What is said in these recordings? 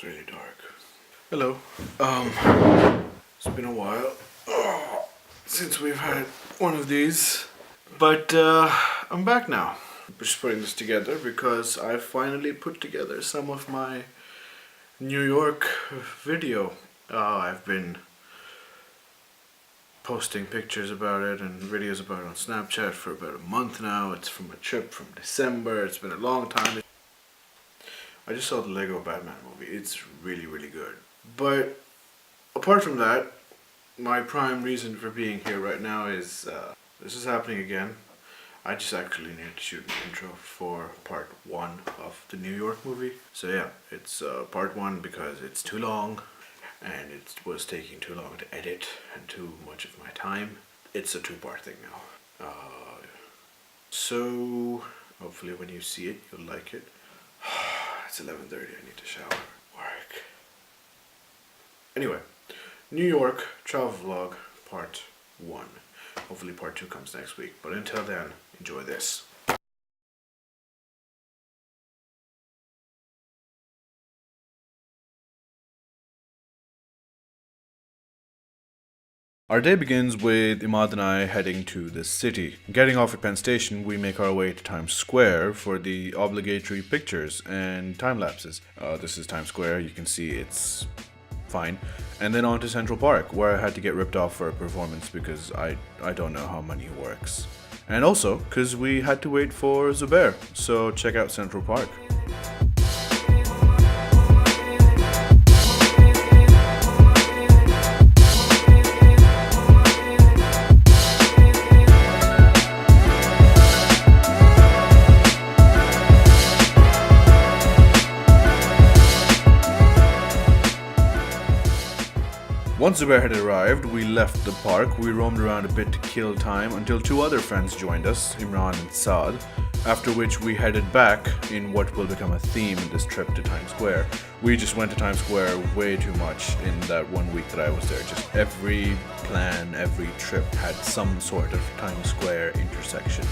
It's really dark. Hello. It's been a while since we've had one of these, but I'm back now. I'm just putting this together because I finally put together some of my New York video. I've been posting pictures about it and videos about it on Snapchat for about a month now. It's from a trip from December. It's been a long time. I just saw the Lego Batman movie. It's really, really good. But apart from that, my prime reason for being here right now is this is happening again. I just actually needed to shoot an intro for part 1 of the New York movie. So yeah, it's part 1 because it's too long and it was taking too long to edit and too much of my time. It's a 2-part thing now. So hopefully when you see it, you'll like it. It's 11:30, I need to shower, work. Anyway, New York travel vlog part 1. Hopefully part 2 comes next week, but until then, enjoy this. Our day begins with Imad and I heading to the city. Getting off at Penn Station, we make our way to Times Square for the obligatory pictures and time lapses. This is Times Square, you can see it's fine. And then on to Central Park, where I had to get ripped off for a performance because I don't know how money works. And also, because we had to wait for Zubair, so check out Central Park. Once Zubair had arrived, we left the park. We roamed around a bit to kill time until 2 other friends joined us, Imran and Saad, after which we headed back in what will become a theme in this trip to Times Square. We just went to Times Square way too much in that 1 week that I was there. Just every plan, every trip had some sort of Times Square intersection.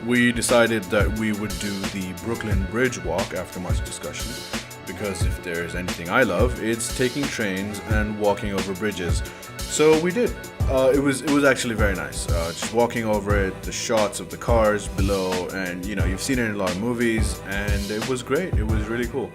We decided that we would do the Brooklyn Bridge walk after much discussion, because if there's anything I love, it's taking trains and walking over bridges. So we did. It was actually very nice. Just walking over it, the shots of the cars below, and you know, you've seen it in a lot of movies, and it was great. It was really cool.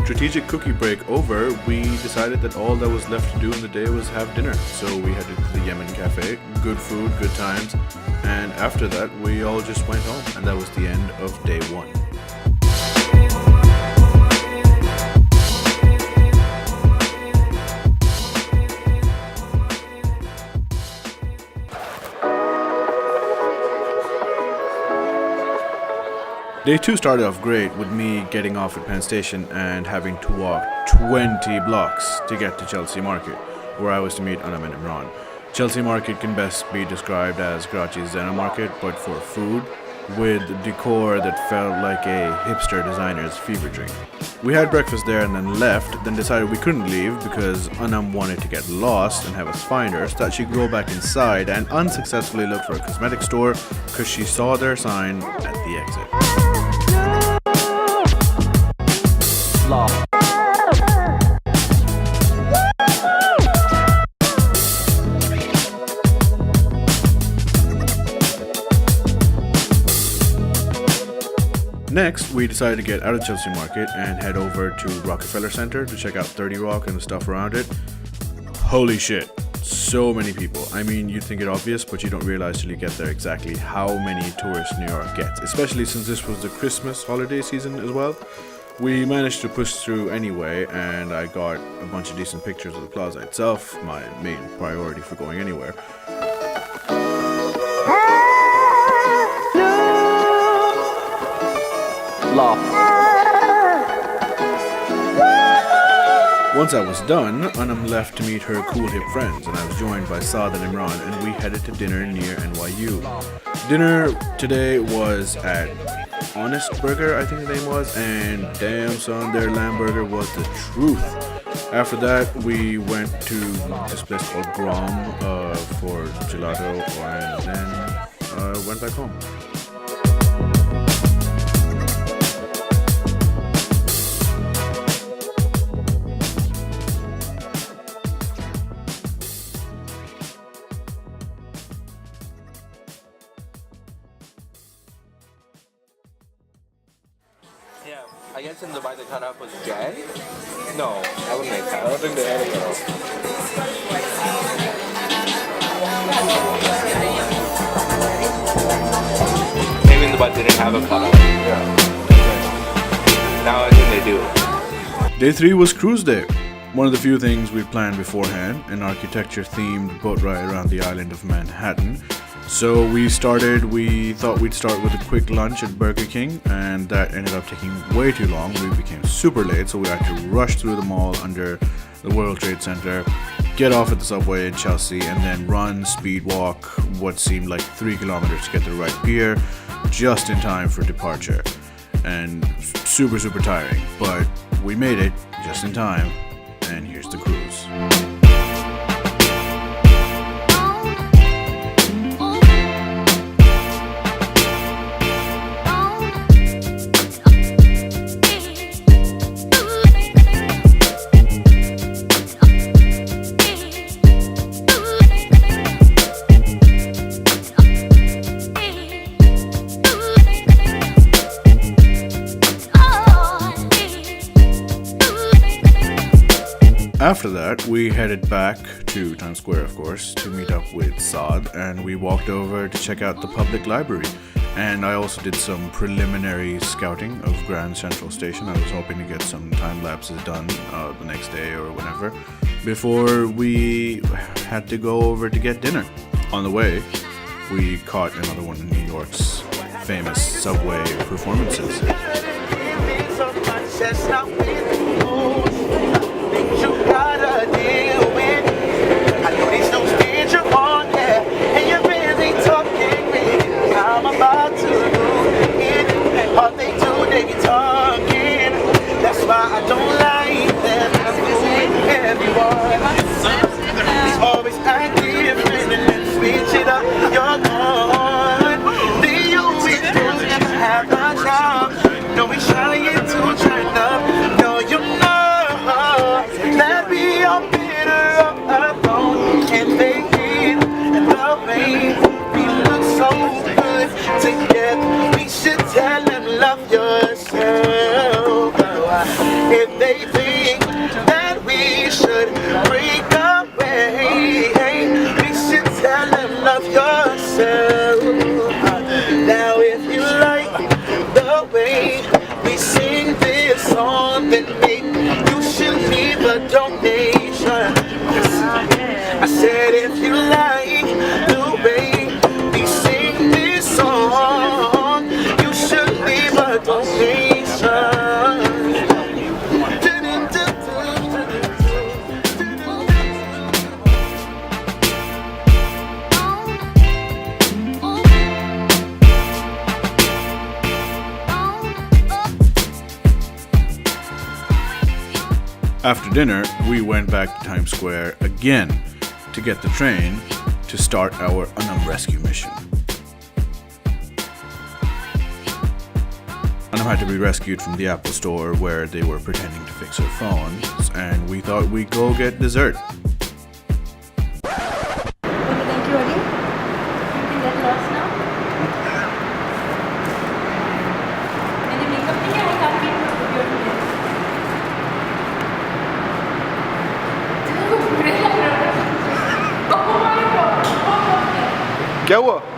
Strategic cookie break over, we decided that all that was left to do in the day was have dinner. So we headed to the Yemen Cafe, good food, good times, and after that we all just went home, and that was the end of day 1. Day 2 started off great with me getting off at Penn Station and having to walk 20 blocks to get to Chelsea Market, where I was to meet Anam and Imran. Chelsea Market can best be described as Karachi's Zena Market, but for food, with decor that felt like a hipster designer's fever dream. We had breakfast there and then left, then decided we couldn't leave because Anam wanted to get lost and have us find her so that she could go back inside and unsuccessfully look for a cosmetic store because she saw their sign at the exit. Next, we decided to get out of Chelsea Market and head over to Rockefeller Center to check out 30 Rock and the stuff around it. Holy shit, So many people. I mean, you'd think it obvious, but you don't realize till you get there exactly how many tourists New York gets, especially since this was the Christmas holiday season as well. We managed to push through anyway, and I got a bunch of decent pictures of the plaza itself, my main priority for going anywhere. Once I was done, Anam left to meet her cool hip friends, and I was joined by Saad and Imran, and we headed to dinner near NYU. Dinner today was at Honest Burger, I think the name was, and damn son, their lamb burger was the truth. After that, we went to this place called Grom for gelato, and then went back home. Yeah, I guess in Dubai the cutoff was Jan? No, I wouldn't make that. I don't think they had a cutoff. Maybe in Dubai they didn't have a cutoff. Yeah. Now I think they do. Day 3 was cruise day. One of the few things we planned beforehand, an architecture-themed boat ride around the island of Manhattan. So we thought we'd start with a quick lunch at Burger King, and that ended up taking way too long. We became super late, so we had to rush through the mall under the World Trade Center, get off at the subway in Chelsea, and then run, speed walk, what seemed like 3 kilometers to get to the right pier, just in time for departure. And super, super tiring, but we made it just in time, and here's the cruise. After that, we headed back to Times Square, of course, to meet up with Saad, and we walked over to check out the public library. And I also did some preliminary scouting of Grand Central Station. I was hoping to get some time lapses done the next day or whenever, before we had to go over to get dinner. On the way, we caught another one of New York's famous subway performances. You gotta deal with. I know these no stage you're on, yeah, and you're busy talking me. I'm about to do it. All they do, they be talking. That's why I don't like them. I'm with everyone. He's always active and then switch it up. You're gone. They always do never have a job. No, we trying to turn up. No, you're not. Let me all bitter up alone, and they hit the rain. We look so good together. We should tell them love yourself. If they think that we should break away, we should tell them love yourself. Now if you like the way we sing this song, then maybe you should leave a donation. I said if you like the way we sing this song, you should leave a donation. After dinner, we went back to Times Square again to get the train to start our Anam rescue mission. Anam had to be rescued from the Apple store where they were pretending to fix her phone, and we thought we'd go get dessert. Thank you, Adi. You can get lost now. Any makeup thing? I can't keep your nails. क्या हुआ?